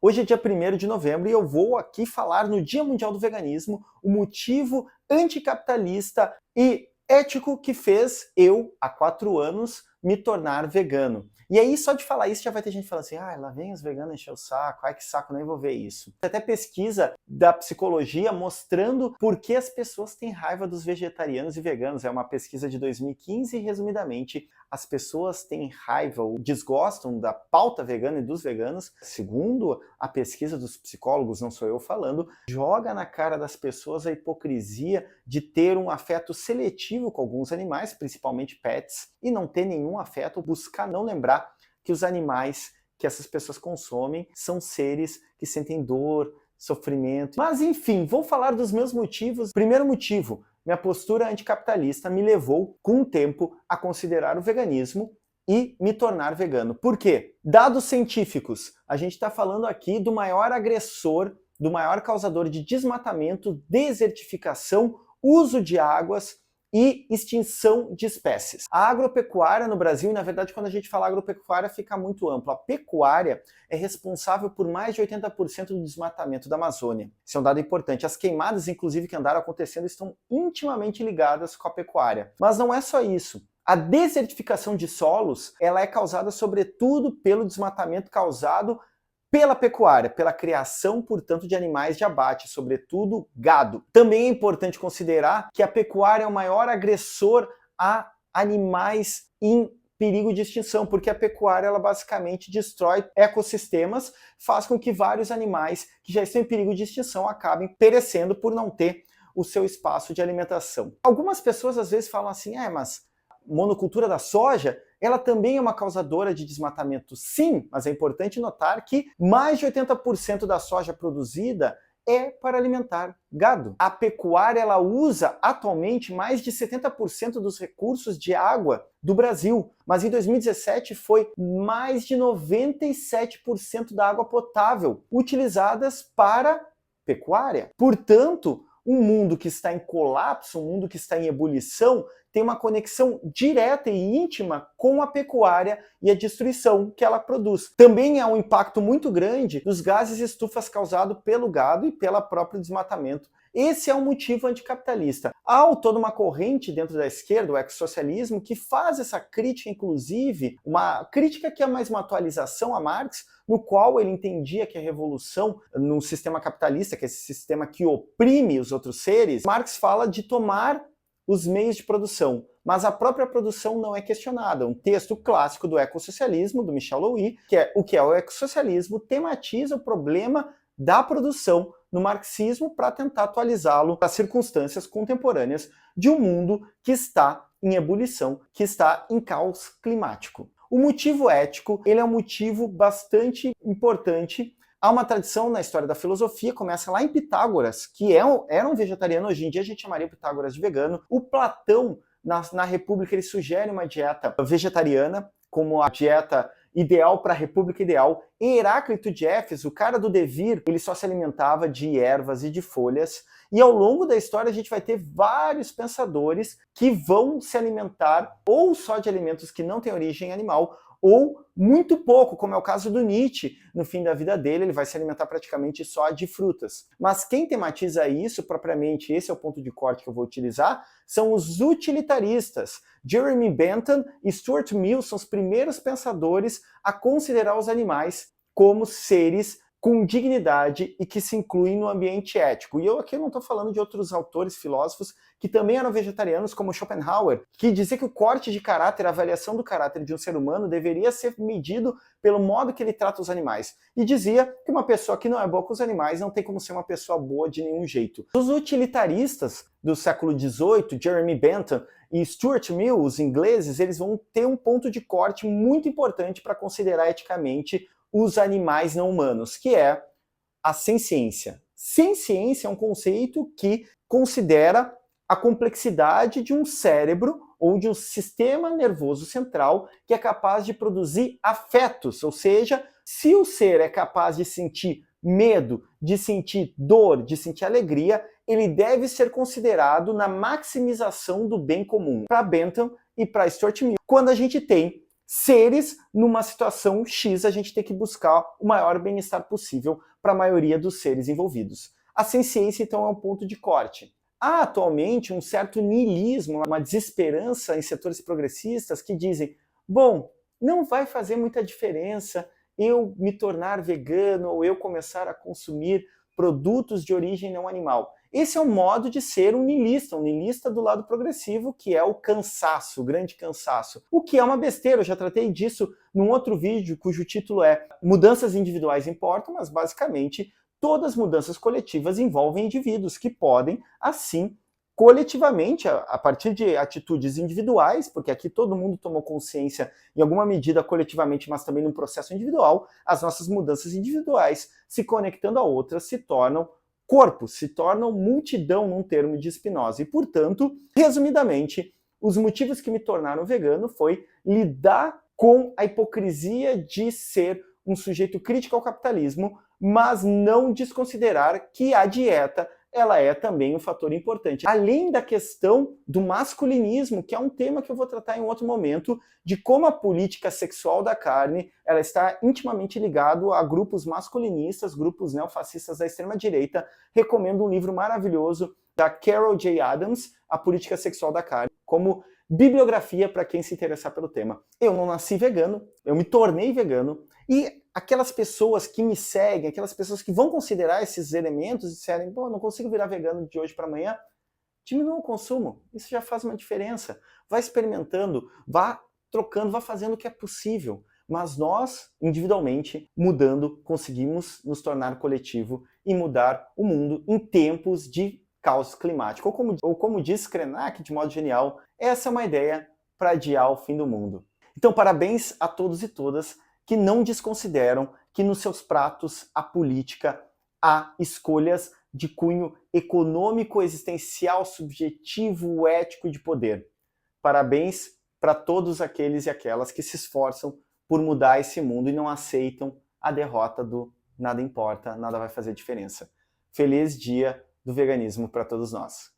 Hoje é dia 1º de novembro e eu vou aqui falar no Dia Mundial do Veganismo o motivo anticapitalista e ético que fez eu, há 4 anos, me tornar vegano. E aí, só de falar isso, já vai ter gente falando assim, lá vem os veganos encher o saco, ai que saco, nem vou ver isso. Tem até pesquisa da psicologia mostrando por que as pessoas têm raiva dos vegetarianos e veganos. É uma pesquisa de 2015 e, resumidamente, as pessoas têm raiva ou desgostam da pauta vegana e dos veganos, segundo a pesquisa dos psicólogos, não sou eu falando, joga na cara das pessoas a hipocrisia de ter um afeto seletivo com alguns animais, principalmente pets, e não ter nenhum afeto, buscar não lembrar que os animais que essas pessoas consomem são seres que sentem dor, sofrimento. Mas enfim, vou falar dos meus motivos. Primeiro motivo, minha postura anticapitalista me levou, com o tempo, a considerar o veganismo e me tornar vegano. Por quê? Dados científicos. A gente está falando aqui do maior agressor, do maior causador de desmatamento, desertificação, uso de águas e extinção de espécies. A agropecuária no Brasil, e na verdade quando a gente fala agropecuária fica muito amplo, a pecuária é responsável por mais de 80% do desmatamento da Amazônia. Isso é um dado importante. As queimadas, inclusive, que andaram acontecendo estão intimamente ligadas com a pecuária. Mas não é só isso. A desertificação de solos, ela é causada sobretudo pelo desmatamento causado pela pecuária, pela criação, portanto, de animais de abate, sobretudo gado. Também é importante considerar que a pecuária é o maior agressor a animais em perigo de extinção, porque a pecuária ela basicamente destrói ecossistemas, faz com que vários animais que já estão em perigo de extinção acabem perecendo por não ter o seu espaço de alimentação. Algumas pessoas às vezes falam assim, mas monocultura da soja, ela também é uma causadora de desmatamento. Sim, mas é importante notar que mais de 80% da soja produzida é para alimentar gado. A pecuária ela usa atualmente mais de 70% dos recursos de água do Brasil, mas em 2017 foi mais de 97% da água potável utilizadas para pecuária. Portanto, um mundo que está em colapso, um mundo que está em ebulição, tem uma conexão direta e íntima com a pecuária e a destruição que ela produz. Também há um impacto muito grande dos gases estufas causados pelo gado e pelo próprio desmatamento. Esse é um motivo anticapitalista. Há toda uma corrente dentro da esquerda, o ecossocialismo, que faz essa crítica, inclusive, uma crítica que é mais uma atualização a Marx, no qual ele entendia que a revolução no sistema capitalista, que é esse sistema que oprime os outros seres, Marx fala de tomar os meios de produção, mas a própria produção não é questionada. Um texto clássico do ecossocialismo, do Michel Louis, que é o que é o ecossocialismo, tematiza o problema da produção no marxismo para tentar atualizá-lo para circunstâncias contemporâneas de um mundo que está em ebulição, que está em caos climático. O motivo ético, ele é um motivo bastante importante. Há uma tradição na história da filosofia, começa lá em Pitágoras, que era um vegetariano, hoje em dia a gente chamaria o Pitágoras de vegano. O Platão, na República, ele sugere uma dieta vegetariana, como a dieta ideal para a República Ideal. E Heráclito de Éfeso, o cara do devir, ele só se alimentava de ervas e de folhas. E ao longo da história a gente vai ter vários pensadores que vão se alimentar ou só de alimentos que não têm origem animal, ou muito pouco, como é o caso do Nietzsche. No fim da vida dele, ele vai se alimentar praticamente só de frutas. Mas quem tematiza isso, propriamente, esse é o ponto de corte que eu vou utilizar, são os utilitaristas. Jeremy Bentham e Stuart Mill são os primeiros pensadores a considerar os animais como seres com dignidade e que se incluem no ambiente ético. E eu aqui não estou falando de outros autores, filósofos, que também eram vegetarianos, como Schopenhauer, que dizia que o corte de caráter, a avaliação do caráter de um ser humano deveria ser medido pelo modo que ele trata os animais. E dizia que uma pessoa que não é boa com os animais não tem como ser uma pessoa boa de nenhum jeito. Os utilitaristas do século XVIII, Jeremy Bentham e Stuart Mill, os ingleses, eles vão ter um ponto de corte muito importante para considerar eticamente os animais não humanos, que é a senciência. Senciência é um conceito que considera a complexidade de um cérebro ou de um sistema nervoso central que é capaz de produzir afetos, ou seja, se o ser é capaz de sentir medo, de sentir dor, de sentir alegria, ele deve ser considerado na maximização do bem comum. Para Bentham e para Stuart Mill, quando a gente tem seres numa situação X, a gente tem que buscar o maior bem-estar possível para a maioria dos seres envolvidos. A ciência, então, é um ponto de corte. Há atualmente um certo niilismo, uma desesperança em setores progressistas que dizem: bom, não vai fazer muita diferença eu me tornar vegano ou eu começar a consumir produtos de origem não animal. Esse é um modo de ser um niilista do lado progressivo, que é o cansaço, o grande cansaço. O que é uma besteira, eu já tratei disso num outro vídeo, cujo título é Mudanças Individuais Importam, mas basicamente todas as mudanças coletivas envolvem indivíduos que podem, assim, coletivamente, a partir de atitudes individuais, porque aqui todo mundo tomou consciência em alguma medida coletivamente, mas também num processo individual, as nossas mudanças individuais, se conectando a outras, se tornam corpos, se tornam multidão num termo de Spinoza. E, portanto, resumidamente, os motivos que me tornaram vegano foi lidar com a hipocrisia de ser um sujeito crítico ao capitalismo, mas não desconsiderar que a dieta ela é também um fator importante. Além da questão do masculinismo, que é um tema que eu vou tratar em outro momento, de como a política sexual da carne ela está intimamente ligado a grupos masculinistas, grupos neofascistas da extrema-direita. Recomendo um livro maravilhoso da Carol J. Adams, A Política Sexual da Carne, como bibliografia para quem se interessar pelo tema. Eu não nasci vegano, eu me tornei vegano, e aquelas pessoas que me seguem, aquelas pessoas que vão considerar esses elementos e disserem, pô, não consigo virar vegano de hoje para amanhã, diminua o consumo. Isso já faz uma diferença. Vá experimentando, vá trocando, vá fazendo o que é possível. Mas nós, individualmente, mudando, conseguimos nos tornar coletivo e mudar o mundo em tempos de caos climático. Ou como diz Krenak, de modo genial, essa é uma ideia para adiar o fim do mundo. Então, parabéns a todos e todas que não desconsideram que nos seus pratos a política há escolhas de cunho econômico, existencial, subjetivo, ético e de poder. Parabéns para todos aqueles e aquelas que se esforçam por mudar esse mundo e não aceitam a derrota do nada importa, nada vai fazer diferença. Feliz dia do veganismo para todos nós.